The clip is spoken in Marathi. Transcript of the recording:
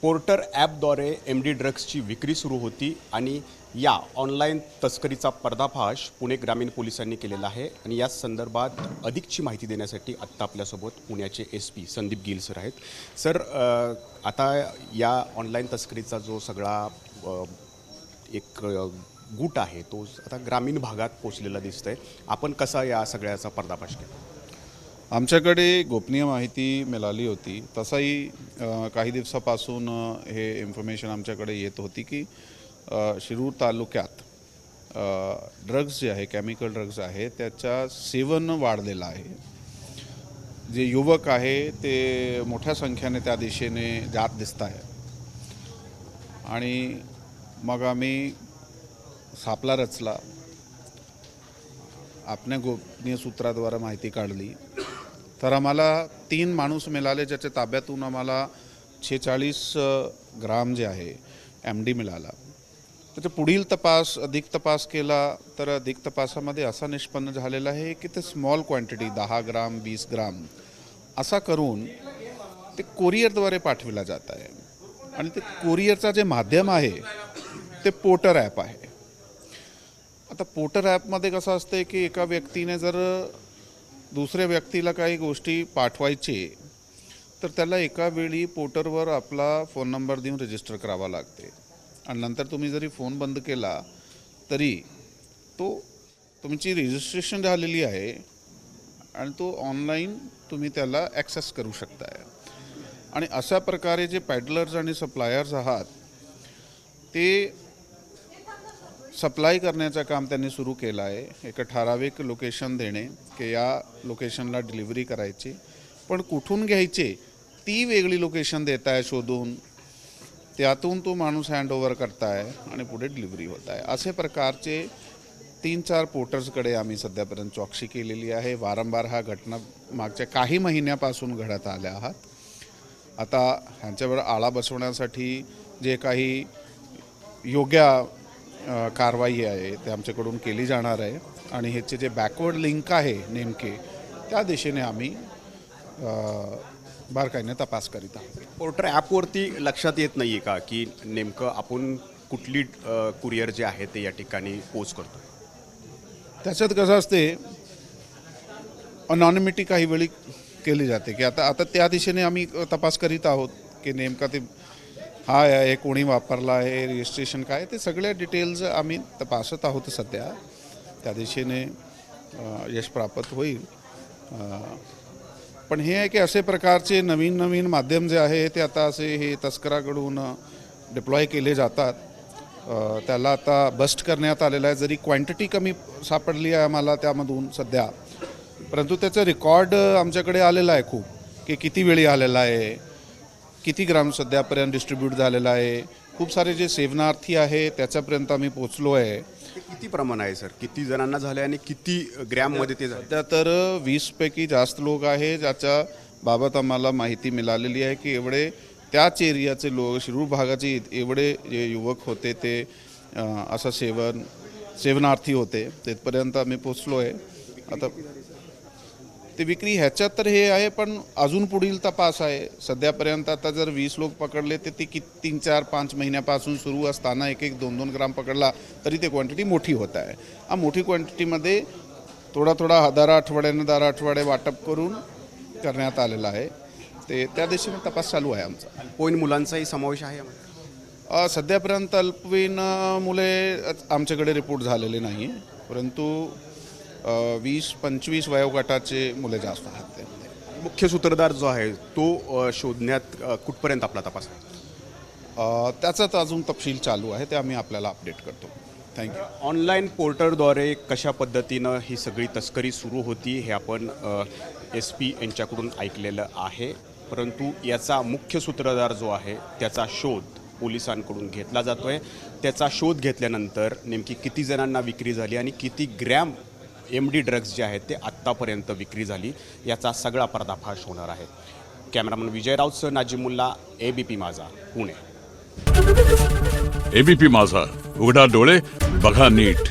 पोर्टर ॲपद्वारे MD ड्रग्सची विक्री सुरू होती आणि या ऑनलाईन तस्करीचा पर्दाफाश पुणे ग्रामीण पोलिसांनी केलेला आहे आणि या संदर्भात अधिकची माहिती देण्यासाठी आत्ता आपल्यासोबत पुण्याचे SP संदीप गिल सर आहेत. सर, आता या ऑनलाईन तस्करीचा जो सगळा एक गुट आहे तो आता ग्रामीण भागात पोचलेला दिसतंय. आपण कसा या सगळ्याचा पर्दाफाश केला? आमच्याकडे गोपनीय माहिती मिळाली होती. तसाही काही दिवसापासून हे इन्फॉर्मेशन आमच्याकडे येत होती की शिरूर तालुक्यात ड्रग्स जे आहे, केमिकल ड्रग्स आहे, त्याचा सेवन वाढलेलं आहे. जे युवक आहे ते मोठ्या संख्येने त्या दिशेने जात दिसत आहे आणि मग आम्ही सापळा रचला. आपल्या गोपनीय सूत्राद्वारे माहिती काढली तर आम्हाला 3 माणूस मिळाले ज्याच्या ताब्यातून आम्हाला 46 ग्राम जे आहे MD मिळाला. त्याचा पुढील अधिक तपास केला तर अधिक तपासामध्ये असा निष्पन्न झालेला आहे की ते स्मॉल क्वांटिटी 10 ग्राम 20 ग्राम असा करून ते कोरिअरद्वारे पाठविला जात आहे आणि ते कोरिअरचा जे माध्यम आहे ते पोर्टर ॲप आहे. आता पोर्टर ॲपमध्ये कसं असते की एका व्यक्तीने जर दुसऱ्या व्यक्तीला काही गोष्टी पाठवायचे तर त्याला एका वेळी पोर्टरवर आपला फोन नंबर देऊन रजिस्टर करावा लागते आणि नंतर तुम्ही जरी फोन बंद केला तरी तो तुमची रजिस्ट्रेशन झालेली आहे आणि तो ऑनलाईन तुम्ही त्याला ॲक्सेस करू शकताय. आणि अशा प्रकारे जे पॅडलर्स आणि सप्लायर्स आहात ते सप्लाय करण्याचं काम त्यांनी सुरू केलं आहे. एक ठराविक लोकेशन देणे की या लोकेशनला डिलिव्हरी करायची, पण कुठून घ्यायचे ती वेगळी लोकेशन देत आहे शोधून, त्यातून तो माणूस हँडओव्हर करताय आणि पुढे डिलिव्हरी होत आहे. असे प्रकारचे 3-4 पोर्टर्सकडे आम्ही सध्यापर्यंत चौकशी केलेली आहे. वारंवार हा घटना मागच्या काही महिन्यापासून घडत आल्या आहात. आता ह्यांच्यावर आळा बसवण्यासाठी जे काही योग्य कारवाई आहे ते आमच्याकडून केली जाणार आहे आणि ह्याचे जे बॅकवर्ड लिंक आहे नेमके त्या दिशेने आम्ही बारकाईने तपास करीत आहोत. पोर्टर ॲपवरती लक्षात येत नाही आहे का की नेमकं आपण कुठली कुरिअर जे आहे ते या ठिकाणी पोच करतो? त्याच्यात कसं असते, अनॉनिमिटी काही वेळी केली जाते की आता त्या दिशेने आम्ही तपास करीत आहोत की नेमका ते हा आहे, कोणी वापरला आहे, रजिस्ट्रेशन काय, ते सगळे डिटेल्स आम्ही तपासत आहोत सध्या. त्या दिशेने यश प्राप्त होईल. पण हे आहे की असे प्रकारचे नवीन माध्यम जे आहे ते आता असे हे तस्कराकडून डिप्लॉय केले जातात. त्याला आता बस्ट करण्यात आलेलं आहे. जरी क्वांटिटी कमी सापडली आहे आम्हाला त्यामधून सध्या, परंतु त्याचं रेकॉर्ड आमच्याकडे आलेलं आहे खूप, की किती वेळी आलेला आहे, किती ग्राम सध्यापर्यंत डिस्ट्रीब्यूट झालेला आहे. खूप सारे जे सेवनार्थी आहे त्याच्यापर्यंत आम्ही पोचलो आहे. किती प्रमाण आहे सर? किती जणांना झालं आणि किती ग्रॅममध्ये ते झालं? सध्या तर 20 पैकी जास्त लोक आहे ज्याच्या बाबत आम्हाला माहिती मिळालेली आहे की एवढे त्याच एरियाचे लोक, शिरूर भागाचे एवढे जे युवक होते ते असं सेवनार्थी होते. तिथपर्यंत आम्ही पोचलो आहे. आता ते विक्री ह्याच्यात तर हे आहे, पण अजून पुढील तपास आहे. सध्यापर्यंत आता जर 20 लोक पकडले तर ते 3-4-5 महिन्यापासून सुरू असताना 1-2 ग्राम पकडला तरी ते क्वांटिटी मोठी होत आहे. हा मोठी क्वांटिटीमध्ये थोडा दर आठवडे वाटप करून करण्यात आलेला आहे. ते त्या दिशेने तपास चालू आहे आमचा. अल्पवयीन मुलांचाही समावेश आहे? सध्यापर्यंत अल्पवयीन मुले आमच्याकडे रिपोर्ट झालेले नाही, परंतु 20-25 वयोगटाचे मुले जास्त आहेत. मुख्य सूत्रधार जो आहे तो शोधण्यात कुठपर्यंत आपला तपास आहे? त्याचाच अजून तपशील चालू आहे, ते आम्ही आपल्याला अपडेट करतो. थँक्यू. ऑनलाईन पोर्टरद्वारे कशा पद्धतीनं ही सगळी तस्करी सुरू होती हे आपण SP यांच्याकडून ऐकलेलं आहे, परंतु याचा मुख्य सूत्रधार जो आहे त्याचा शोध पोलिसांकडून घेतला जातो आहे. त्याचा शोध घेतल्यानंतर नेमकी किती जणांना विक्री झाली आणि किती ग्रॅम MD ड्रग्स जे आहेत ते आत्तापर्यंत विक्री झाली याचा सगळा पर्दाफाश होणार आहे. कॅमेरामन विजय राऊतसह नाजिमुल्ला, ABP माझा, पुणे. ABP माझा, उघडा डोळे बघा नीट.